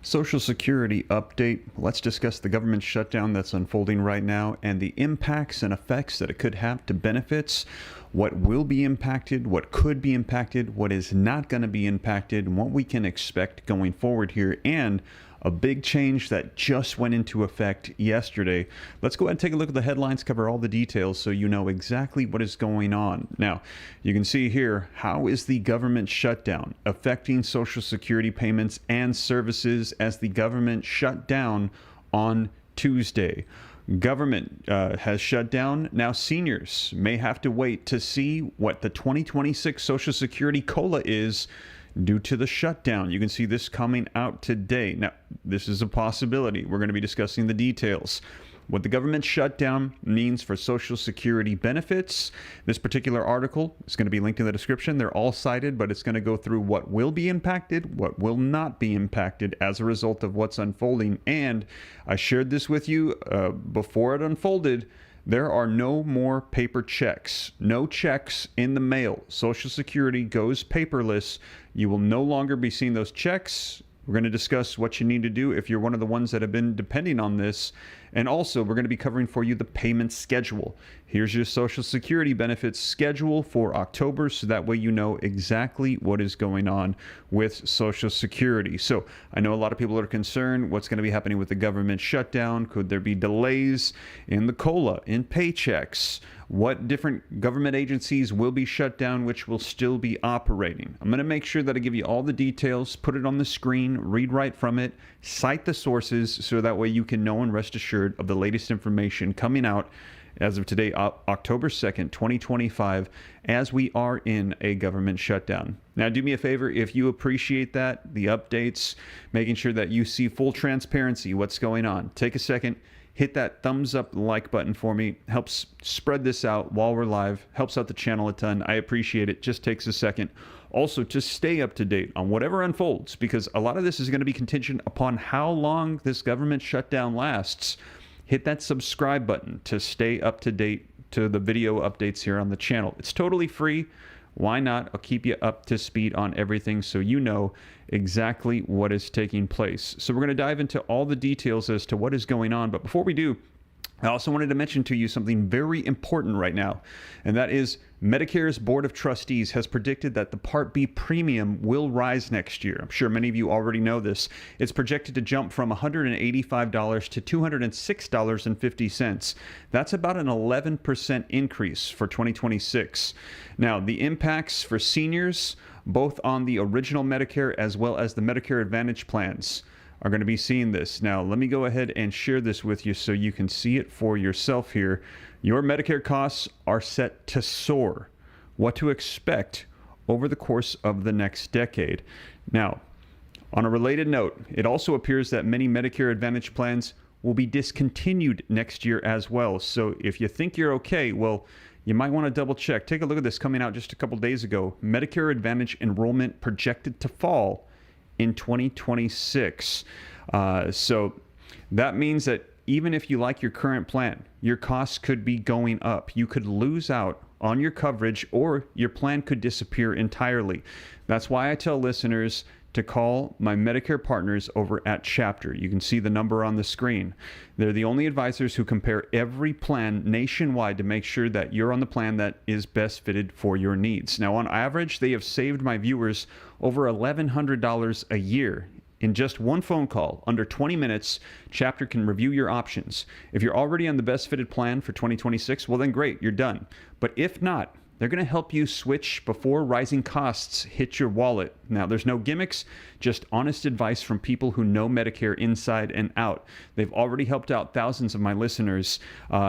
Social Security update. Let's discuss the government shutdown that's unfolding right now and the impacts and effects that it could have to benefits, what will be impacted, what could be impacted, what is not going to be impacted, and what we can expect going forward here, and a big change that just went into effect yesterday. Let's go ahead and take a look at the headlines, cover all the details so you know exactly what is going on. Now, you can see here, how is the government shutdown affecting Social Security payments and services as the government shut down on Tuesday? Government has shut down. Now seniors may have to wait to see what the 2026 Social Security COLA is due to the shutdown. You can see this coming out today. Now, this is a possibility. We're going to be discussing the details. What the government shutdown means for Social Security benefits. This particular article is going to be linked in the description. They're all cited, but it's going to go through what will be impacted, what will not be impacted as a result of what's unfolding. And I shared this with you before it unfolded. There are no more paper checks, no checks in the mail. Social Security goes paperless. You will no longer be seeing those checks. We're going to discuss what you need to do if you're one of the ones that have been depending on this. And also, we're going to be covering for you the payment schedule. Here's your Social Security benefits schedule for October, so that way you know exactly what is going on with Social Security. So I know a lot of people are concerned what's going to be happening with the government shutdown. Could there be delays in the COLA, in paychecks? What different government agencies will be shut down, which will still be operating? I'm going to make sure that I give you all the details, put it on the screen, read right from it, cite the sources, so that way you can know and rest assured of the latest information coming out as of today, October 2nd, 2025, as we are in a government shutdown. Now, do me a favor, if you appreciate that, the updates, making sure that you see full transparency, what's going on, take a second, hit that thumbs up like button for me. Helps spread this out while we're live. Helps out the channel a ton. I appreciate it. Just takes a second. Also, to stay up to date on whatever unfolds, because a lot of this is going to be contingent upon how long this government shutdown lasts. Hit that subscribe button to stay up to date to the video updates here on the channel. It's totally free. Why not? I'll keep you up to speed on everything so you know exactly what is taking place. So we're going to dive into all the details as to what is going on. But before we do, I also wanted to mention to you something very important right now, and that is Medicare's Board of Trustees has predicted that the Part B premium will rise next year. I'm sure many of you already know this. It's projected to jump from $185 to $206.50. That's about an 11% increase for 2026. Now, the impacts for seniors, both on the original Medicare as well as the Medicare Advantage plans, are going to be seeing this. Now, let me go ahead and share this with you so you can see it for yourself here. Your Medicare costs are set to soar. What to expect over the course of the next decade. Now, on a related note, it also appears that many Medicare Advantage plans will be discontinued next year as well. So if you think you're okay, well, you might want to double check. Take a look at this coming out just a couple days ago. Medicare Advantage enrollment projected to fall in 2026. So that means that even if you like your current plan, your costs could be going up. You could lose out on your coverage, or your plan could disappear entirely. That's why I tell listeners to call my Medicare partners over at Chapter. You can see the number on the screen. They're the only advisors who compare every plan nationwide to make sure that you're on the plan that is best fitted for your needs. Now, on average, they have saved my viewers over $1,100 a year. In just one phone call, under 20 minutes, Chapter can review your options. If you're already on the best fitted plan for 2026, well then great, you're done. But if not, they're going to help you switch before rising costs hit your wallet. Now, there's no gimmicks, just honest advice from people who know Medicare inside and out. They've already helped out thousands of my listeners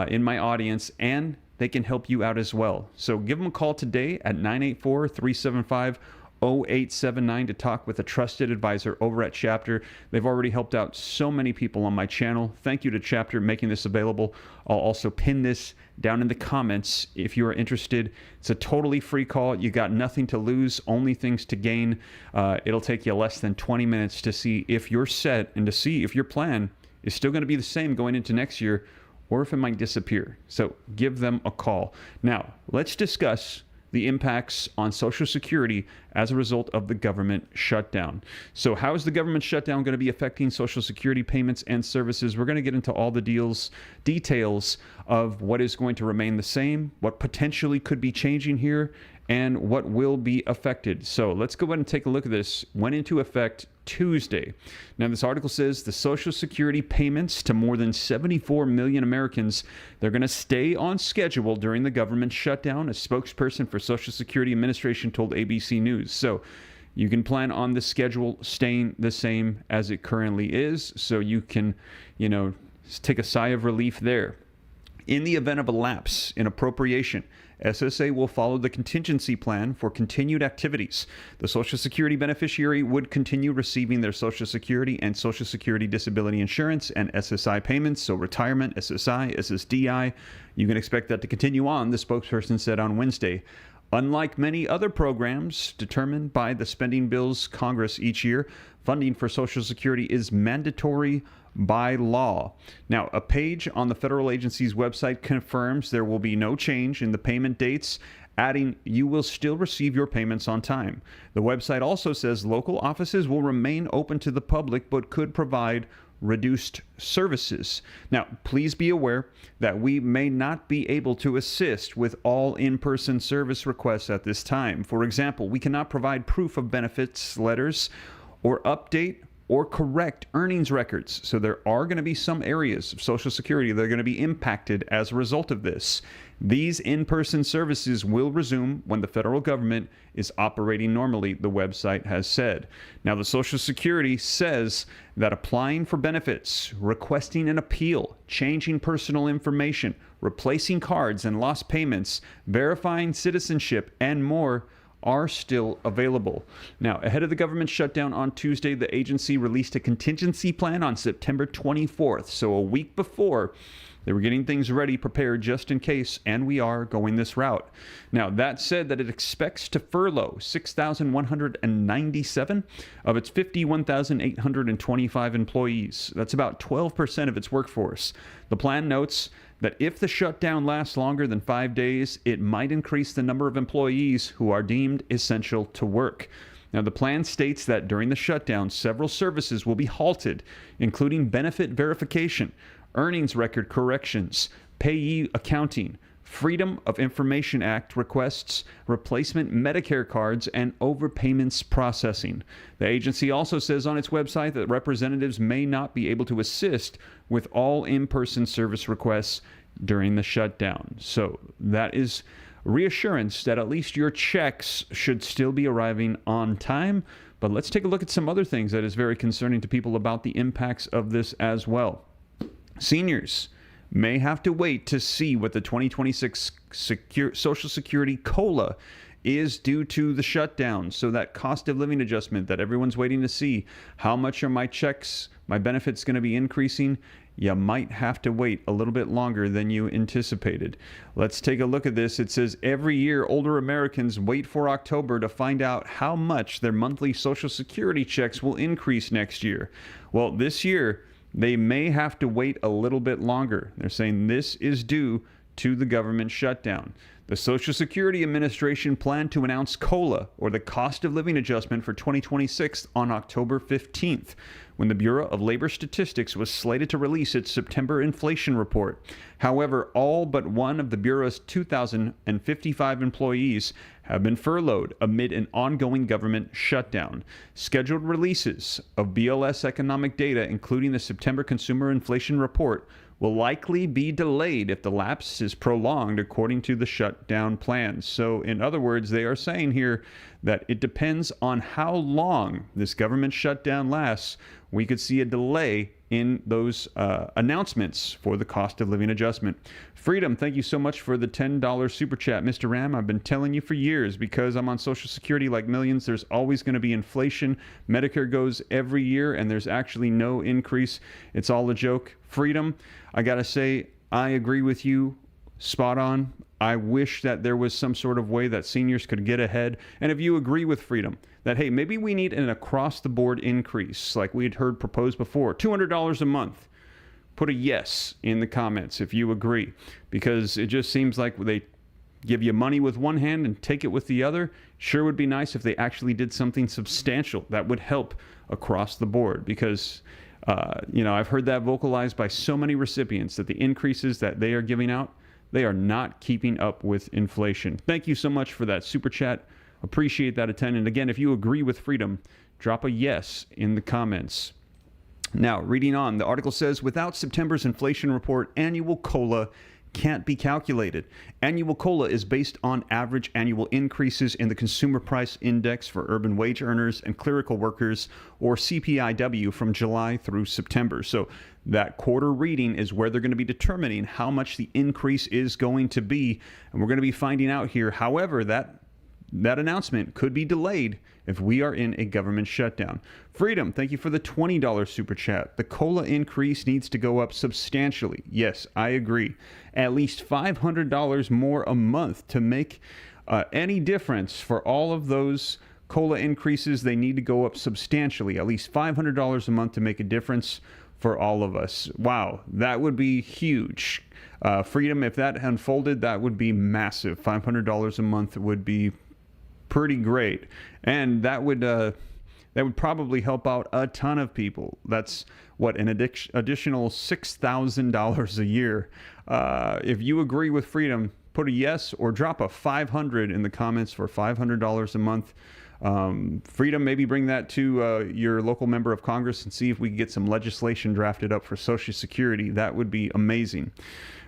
in my audience, and they can help you out as well. So give them a call today at 984-375-0879 to talk with a trusted advisor over at Chapter. They've already helped out so many people on my channel. Thank you to Chapter making this available. I'll also pin this down in the comments if you are interested. It's a totally free call. You got nothing to lose, only things to gain. It'll take you less than 20 minutes to see if you're set and to see if your plan is still going to be the same going into next year, or if it might disappear. So give them a call. Now, let's discuss the impacts on Social Security as a result of the government shutdown. So how is the government shutdown going to be affecting Social Security payments and services? We're going to get into all the details of what is going to remain the same, what potentially could be changing here, and what will be affected. So let's go ahead and take a look at this. Went into effect Tuesday. Now, this article says the Social Security payments to more than 74 million Americans, they're going to stay on schedule during the government shutdown. A spokesperson for Social Security Administration told ABC News. So you can plan on the schedule staying the same as it currently is. So you can, take a sigh of relief there. In the event of a lapse in appropriation, SSA will follow the contingency plan for continued activities. The Social Security beneficiary would continue receiving their Social Security and Social Security disability insurance and SSI payments, so retirement, SSI, SSDI. You can expect that to continue on, the spokesperson said on Wednesday. Unlike many other programs determined by the spending bills Congress each year, funding for Social Security is mandatory by law. Now, a page on the federal agency's website confirms there will be no change in the payment dates, adding, you will still receive your payments on time. The website also says local offices will remain open to the public but could provide reduced services. Now, please be aware that we may not be able to assist with all in-person service requests at this time. For example, we cannot provide proof of benefits letters or update or correct earnings records. So there are going to be some areas of Social Security that are going to be impacted as a result of this. These in-person services will resume when the federal government is operating normally, the website has said. Now, the Social Security says that applying for benefits, requesting an appeal, changing personal information, replacing cards and lost payments, verifying citizenship, and more are still available. Now, ahead of the government shutdown on Tuesday, the agency released a contingency plan on September 24th, so a week before. They were getting things ready, prepared just in case, and we are going this route. Now, that said that it expects to furlough 6,197 of its 51,825 employees. That's about 12% of its workforce. The plan notes that if the shutdown lasts longer than 5 days, it might increase the number of employees who are deemed essential to work. Now, the plan states that during the shutdown, several services will be halted, including benefit verification, earnings record corrections, payee accounting, Freedom of Information Act requests, replacement Medicare cards, and overpayments processing. The agency also says on its website that representatives may not be able to assist with all in-person service requests during the shutdown. So that is reassurance that at least your checks should still be arriving on time. But let's take a look at some other things that is very concerning to people about the impacts of this as well. Seniors may have to wait to see what the 2026 Social Security COLA is due to the shutdown. So that cost of living adjustment that everyone's waiting to see, how much are my checks, my benefits going to be increasing? You might have to wait a little bit longer than you anticipated. Let's take a look at this. It says every year older Americans wait for October to find out how much their monthly Social Security checks will increase next year. Well, this year, they may have to wait a little bit longer. They're saying this is due to the government shutdown. The Social Security Administration planned to announce COLA, or the cost of living adjustment, for 2026 on October 15th, when the Bureau of Labor Statistics was slated to release its September inflation report. However, all but one of the Bureau's 2,055 employees have been furloughed amid an ongoing government shutdown. Scheduled releases of BLS economic data, including the September Consumer Inflation Report, will likely be delayed if the lapse is prolonged, according to the shutdown plans. So, in other words, they are saying here that it depends on how long this government shutdown lasts. We could see a delay in those announcements for the cost of living adjustment. Freedom, thank you so much for the $10 super chat. Mr. Ram, I've been telling you for years, because I'm on Social Security like millions, there's always going to be inflation. Medicare goes every year, and there's actually no increase. It's all a joke. Freedom, I got to say, I agree with you. Spot on. I wish that there was some sort of way that seniors could get ahead. And if you agree with Freedom, that, hey, maybe we need an across-the-board increase, like we had heard proposed before, $200 a month, put a yes in the comments if you agree, because it just seems like give you money with one hand and take it with the other. Sure would be nice if they actually did something substantial that would help across the board, because I've heard that vocalized by so many recipients that the increases that they are giving out, they are not keeping up with inflation. Thank you so much for that super chat. Appreciate that attendance. Again, if you agree with freedom, drop a yes in the comments. Now, reading on, the article says, without September's inflation report, annual COLA can't be calculated. Annual COLA is based on average annual increases in the Consumer Price Index for urban wage earners and clerical workers, or CPIW, from July through September. So that quarter reading is where they're going to be determining how much the increase is going to be. And we're going to be finding out here. However, that announcement could be delayed if we are in a government shutdown. Freedom, thank you for the $20 super chat. The COLA increase needs to go up substantially. Yes, I agree. At least $500 more a month to make any difference for all of those COLA increases. They need to go up substantially. At least $500 a month to make a difference for all of us. Wow, that would be huge. Freedom, if that unfolded, that would be massive. $500 a month would be pretty great, and that would probably help out a ton of people. That's what, an additional $6,000 a year. If you agree with freedom, put a yes or drop a 500 in the comments for $500 a month. Freedom, maybe bring that to your local member of Congress and see if we can get some legislation drafted up for Social Security. That would be amazing.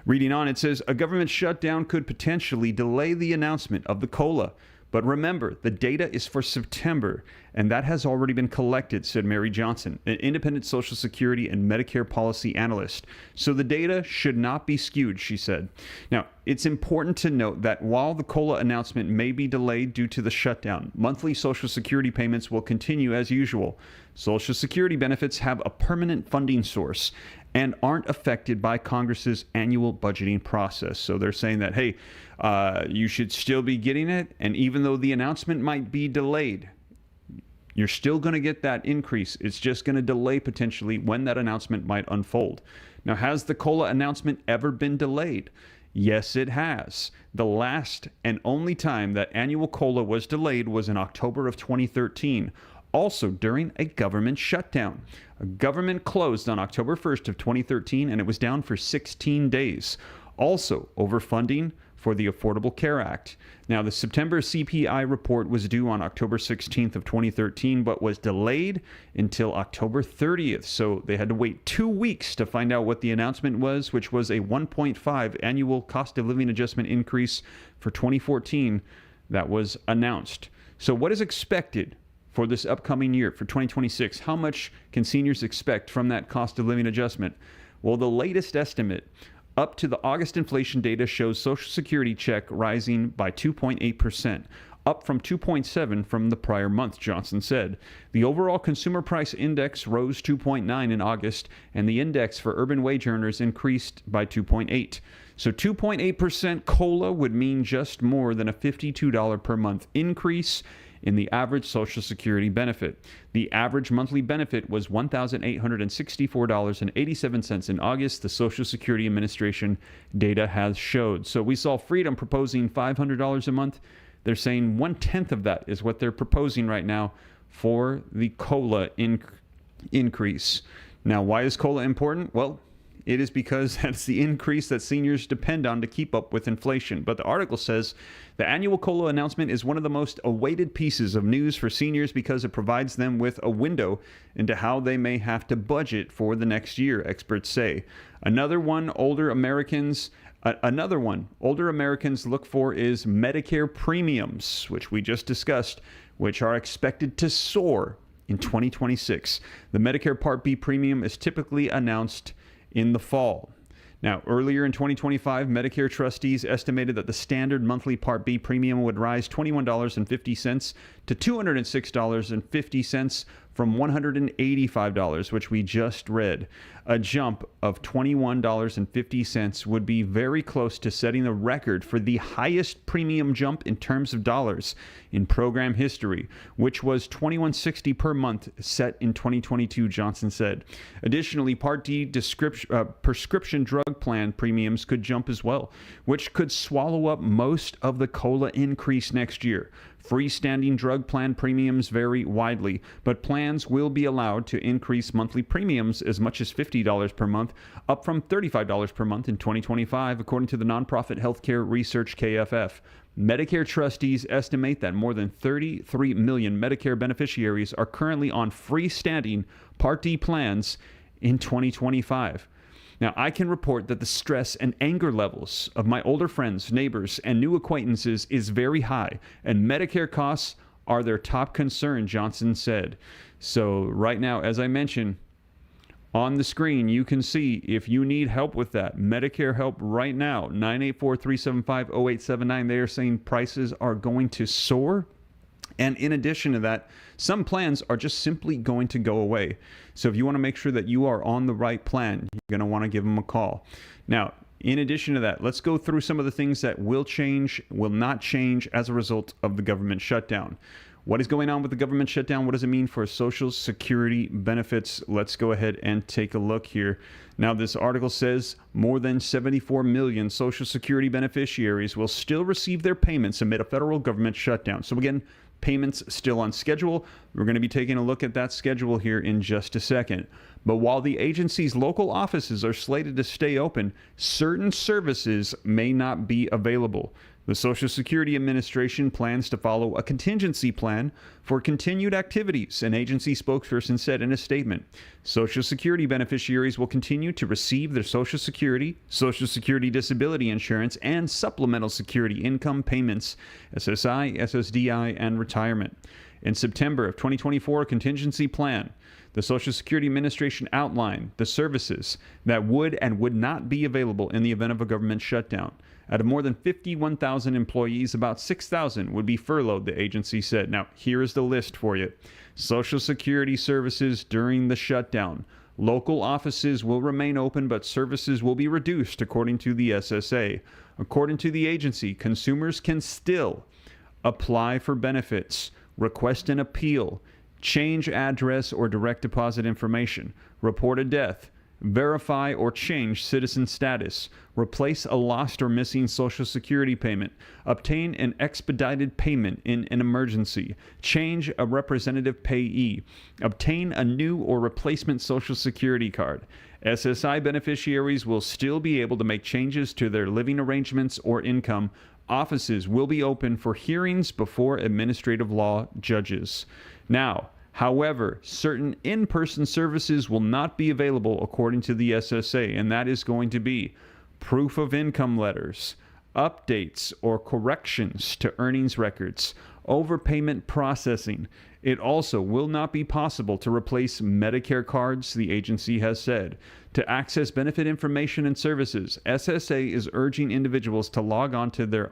Reading on, it says, a government shutdown could potentially delay the announcement of the COLA. But remember, the data is for September, and that has already been collected, said Mary Johnson, an independent Social Security and Medicare policy analyst. So the data should not be skewed, she said. Now, it's important to note that while the COLA announcement may be delayed due to the shutdown, monthly Social Security payments will continue as usual. Social Security benefits have a permanent funding source and aren't affected by Congress's annual budgeting process. So they're saying that, hey, you should still be getting it, and even though the announcement might be delayed, you're still going to get that increase. It's just going to delay potentially when that announcement might unfold. Now, has the COLA announcement ever been delayed? Yes, it has. The last and only time that annual COLA was delayed was in October of 2013. Also during a government shutdown. A government closed on October 1st of 2013, and it was down for 16 days. Also, overfunding for the Affordable Care Act. Now, the September CPI report was due on October 16th of 2013, but was delayed until October 30th. So they had to wait 2 weeks to find out what the announcement was, which was a 1.5 annual cost of living adjustment increase for 2014 that was announced. So what is expected for this upcoming year, for 2026? How much can seniors expect from that cost of living adjustment? Well, the latest estimate up to the August inflation data shows Social Security check rising by 2.8%, up from 2.7% from the prior month, Johnson said. The overall consumer price index rose 2.9% in August, and the index for urban wage earners increased by 2.8%. So 2.8% COLA would mean just more than a $52 per month increase in the average Social Security benefit. The average monthly benefit was $1,864.87 in August, the Social Security Administration data has showed. So we saw Freedom proposing $500 a month. They're saying 1/10 of that is what they're proposing right now for the COLA increase. Now, why is COLA important? Well, it is because that's the increase that seniors depend on to keep up with inflation. But the article says the annual COLA announcement is one of the most awaited pieces of news for seniors because it provides them with a window into how they may have to budget for the next year, experts say. Another one older Americans look for is Medicare premiums, which we just discussed, which are expected to soar in 2026. The Medicare Part B premium is typically announced in the fall. Now, earlier in 2025, Medicare trustees estimated that the standard monthly Part B premium would rise $21.50 to $206.50 from $185, which we just read. A jump of $21.50 would be very close to setting the record for the highest premium jump in terms of dollars in program history, which was $21.60 per month set in 2022, Johnson said. Additionally, Part D prescription drug plan premiums could jump as well, which could swallow up most of the COLA increase next year. Freestanding drug plan premiums vary widely, but plans will be allowed to increase monthly premiums as much as $50 per month, up from $35 per month in 2025, according to the nonprofit Healthcare Research KFF. Medicare trustees estimate that more than 33 million Medicare beneficiaries are currently on freestanding Part D plans in 2025. Now, I can report that the stress and anger levels of my older friends, neighbors, and new acquaintances is very high, and Medicare costs are their top concern, Johnson said. So right now, as I mentioned, on the screen, you can see if you need help with that, Medicare help right now, 984-375-0879. They are saying prices are going to soar. And in addition to that, some plans are just simply going to go away. So if you want to make sure that you are on the right plan, you're going to want to give them a call. Now, in addition to that, let's go through some of the things that will change, will not change as a result of the government shutdown. What is going on with the government shutdown? What does it mean for Social Security benefits? Let's go ahead and take a look here. Now, this article says more than 74 million Social Security beneficiaries will still receive their payments amid a federal government shutdown. So again, payments still on schedule. We're going to be taking a look at that schedule here in just a second. But while the agency's local offices are slated to stay open, certain services may not be available. The Social Security Administration plans to follow a contingency plan for continued activities, an agency spokesperson said in a statement. Social Security beneficiaries will continue to receive their Social Security disability insurance, and supplemental security income payments, SSI, SSDI, and retirement. In September of 2024, a contingency plan. The Social Security Administration outlined the services that would and would not be available in the event of a government shutdown. Out of more than 51,000 employees, about 6,000 would be furloughed, the agency said. Now, here is the list for you. Social Security services during the shutdown. Local offices will remain open, but services will be reduced, according to the SSA. According to the agency, consumers can still apply for benefits, request an appeal, change address or direct deposit information, report a death, verify or change citizen status, replace a lost or missing Social Security payment, obtain an expedited payment in an emergency, change a representative payee, obtain a new or replacement Social Security card. SSI beneficiaries will still be able to make changes to their living arrangements or income. Offices will be open for hearings before administrative law judges. Now, however, certain in-person services will not be available according to the SSA, and that is going to be proof of income letters, updates or corrections to earnings records, overpayment processing. It also will not be possible to replace Medicare cards, the agency has said. To access benefit information and services, SSA is urging individuals to log on to their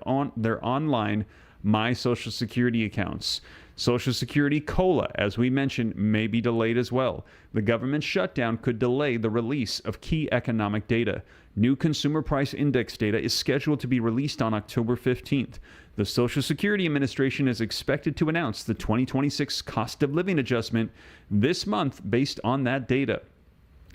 online My Social Security accounts. Social Security COLA, as we mentioned, may be delayed as well. The government shutdown could delay the release of key economic data. New Consumer Price Index data is scheduled to be released on October 15th. The Social Security Administration is expected to announce the 2026 cost of living adjustment this month based on that data.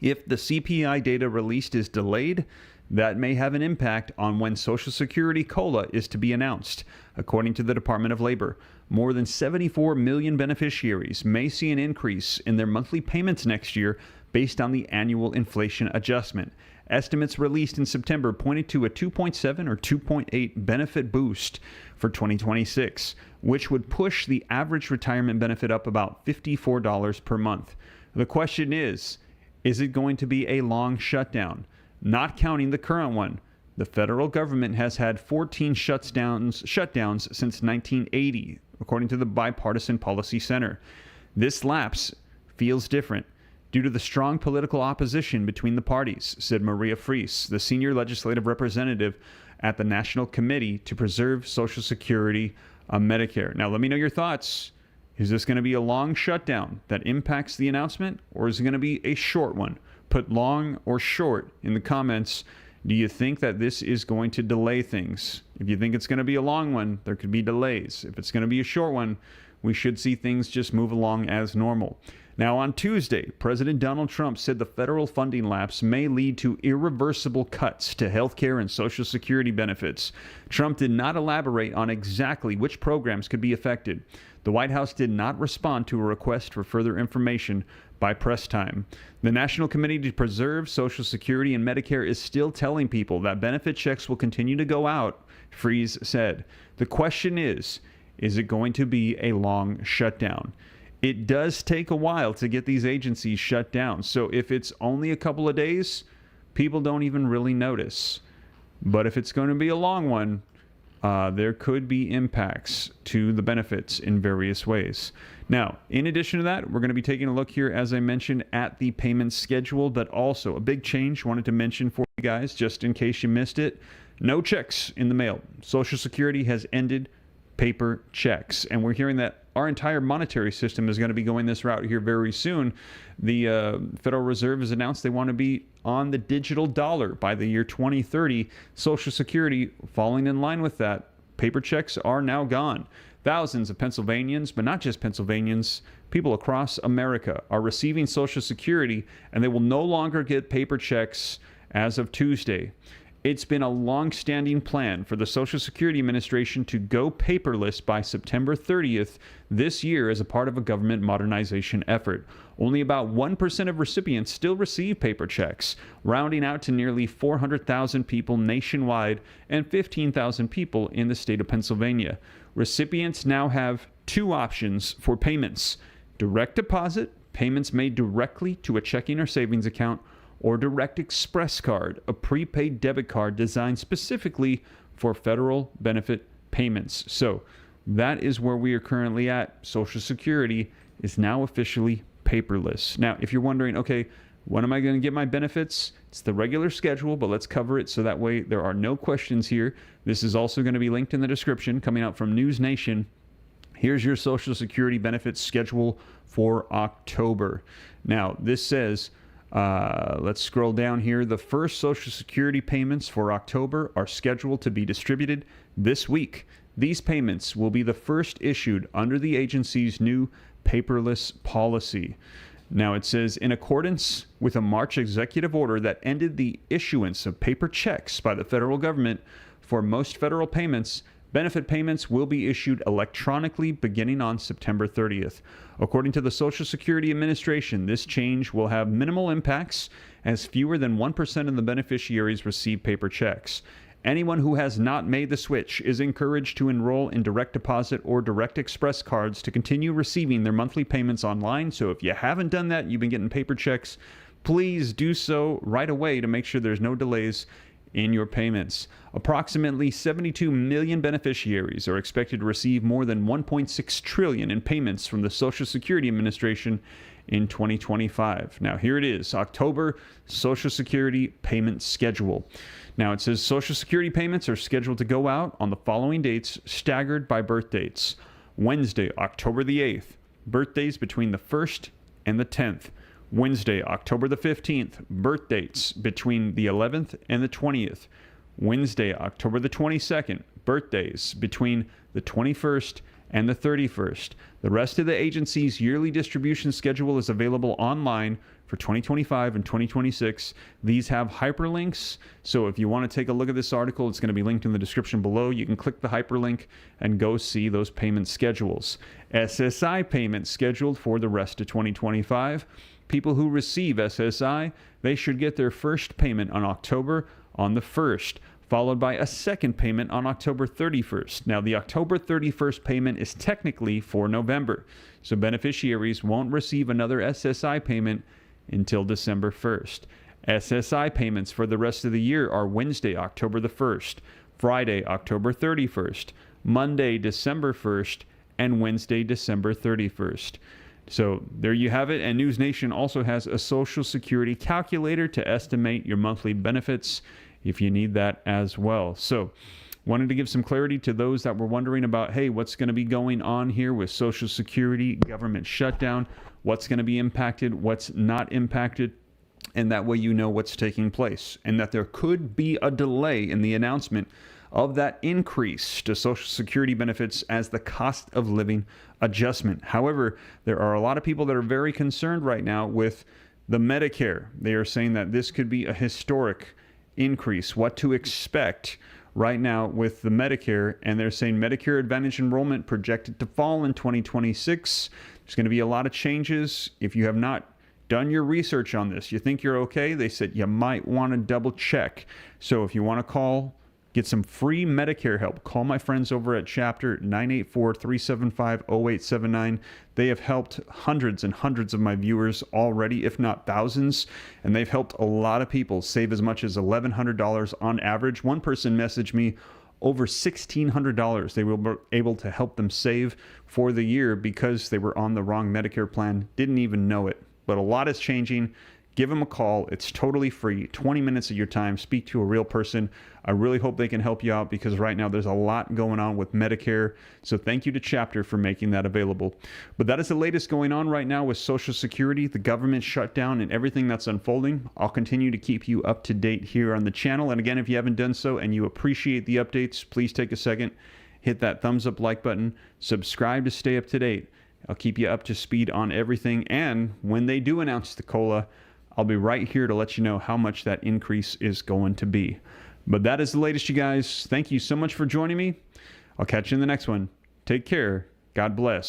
If the CPI data released is delayed, that may have an impact on when Social Security COLA is to be announced. According to the Department of Labor, more than 74 million beneficiaries may see an increase in their monthly payments next year based on the annual inflation adjustment. Estimates released in September pointed to a 2.7 or 2.8 benefit boost for 2026, which would push the average retirement benefit up about $54 per month. The question is it going to be a long shutdown? Not counting the current one, the federal government has had 14 shutdowns since 1980, according to the Bipartisan Policy Center. This lapse feels different due to the strong political opposition between the parties, said Maria Fries, the senior legislative representative at the National Committee to Preserve Social Security on Medicare. Now, let me know your thoughts. Is this going to be a long shutdown that impacts the announcement, or is it going to be a short one? Put long or short in the comments. Do you think that this is going to delay things? If you think it's going to be a long one, there could be delays. If it's going to be a short one, we should see things just move along as normal. Now, on Tuesday, President Donald Trump said the federal funding lapse may lead to irreversible cuts to health care and Social Security benefits. Trump did not elaborate on exactly which programs could be affected. The White House did not respond to a request for further information by press time. The National Committee to Preserve Social Security and Medicare is still telling people that benefit checks will continue to go out, Freeze said. The question is it going to be a long shutdown? It does take a while to get these agencies shut down. So if it's only a couple of days, people don't even really notice. But if it's going to be a long one, there could be impacts to the benefits in various ways. Now, in addition to that, we're going to be taking a look here, as I mentioned, at the payment schedule, but also a big change I wanted to mention for you guys, just in case you missed it. No checks in the mail. Social Security has ended paper checks, and we're hearing that our entire monetary system is going to be going this route here very soon. The Federal Reserve has announced they want to be on the digital dollar by the year 2030. Social Security falling in line with that. Paper checks are now gone. Thousands of Pennsylvanians, but not just Pennsylvanians, people across America are receiving Social Security, and they will no longer get paper checks as of Tuesday. It's been a long-standing plan for the Social Security Administration to go paperless by September 30th this year as a part of a government modernization effort. Only about 1% of recipients still receive paper checks, rounding out to nearly 400,000 people nationwide and 15,000 people in the state of Pennsylvania. Recipients now have two options for payments: direct deposit, payments made directly to a checking or savings account, or Direct Express card, a prepaid debit card designed specifically for federal benefit payments. So that is where we are currently at. Social Security is now officially paperless. Now, if you're wondering, okay, when am I going to get my benefits? It's the regular schedule, but let's cover it so that way there are no questions here. This is also going to be linked in the description, coming out from News Nation. Here's your Social Security benefits schedule for October. Now, this says, let's scroll down here. The first Social Security payments for October are scheduled to be distributed this week. These payments will be the first issued under the agency's new paperless policy. Now it says, in accordance with a March executive order that ended the issuance of paper checks by the federal government for most federal payments, benefit payments will be issued electronically beginning on September 30th. According to the Social Security Administration, this change will have minimal impacts as fewer than 1% of the beneficiaries receive paper checks. Anyone who has not made the switch is encouraged to enroll in direct deposit or direct express cards to continue receiving their monthly payments online. So if you haven't done that, you've been getting paper checks, please do so right away to make sure there's no delays in your payments. Approximately 72 million beneficiaries are expected to receive more than $1.6 trillion in payments from the Social Security Administration in 2025. Now here it is, October Social Security payment schedule. Now it says Social Security payments are scheduled to go out on the following dates, staggered by birth dates. Wednesday, October the 8th, birthdays between the 1st and the 10th. Wednesday, October the 15th, birth dates between the 11th and the 20th. Wednesday, October the 22nd, birthdays between the 21st and the 31st. The rest of the agency's yearly distribution schedule is available online for 2025 and 2026. These have hyperlinks, so if you want to take a look at this article, it's going to be linked in the description below. You can click the hyperlink and go see those payment schedules. SSI payments scheduled for the rest of 2025. People who receive SSI, they should get their first payment on October on the 1st, followed by a second payment on October 31st. Now, the October 31st payment is technically for November, so beneficiaries won't receive another SSI payment until December 1st. SSI payments for the rest of the year are Wednesday, October the 1st, Friday, October 31st, Monday, December 1st, and Wednesday, December 31st. So there you have it. And News Nation also has a Social Security calculator to estimate your monthly benefits if you need that as well. So Wanted to give some clarity to those that were wondering about, hey, what's going to be going on here with Social Security, government shutdown, what's going to be impacted, what's not impacted, and that way you know what's taking place, and that there could be a delay in the announcement of that increase to Social Security benefits as the cost of living adjustment. However, there are a lot of people that are very concerned right now with the Medicare. They are saying that this could be a historic increase, what to expect right now with the Medicare, and they're saying Medicare Advantage enrollment projected to fall in 2026. There's going to be a lot of changes. If you have not done your research on this, you think you're okay, they said you might want to double check. So if you want to call, get some free Medicare help, call my friends over at Chapter 984-375-0879. They have helped hundreds and hundreds of my viewers already, if not thousands, and they've helped a lot of people save as much as $1,100 on average. One person messaged me over $1,600 they were able to help them save for the year because they were on the wrong Medicare plan, didn't even know it. But a lot is changing. Give them a call. It's totally free. 20 minutes of your time. Speak to a real person. I really hope they can help you out because right now there's a lot going on with Medicare. So thank you to Chapter for making that available. But that is the latest going on right now with Social Security, the government shutdown, and everything that's unfolding. I'll continue to keep you up to date here on the channel. And again, if you haven't done so and you appreciate the updates, please take a second, hit that thumbs up like button, subscribe to stay up to date. I'll keep you up to speed on everything. And when they do announce the COLA, I'll be right here to let you know how much that increase is going to be. But that is the latest, you guys. Thank you so much for joining me. I'll catch you in the next one. Take care. God bless.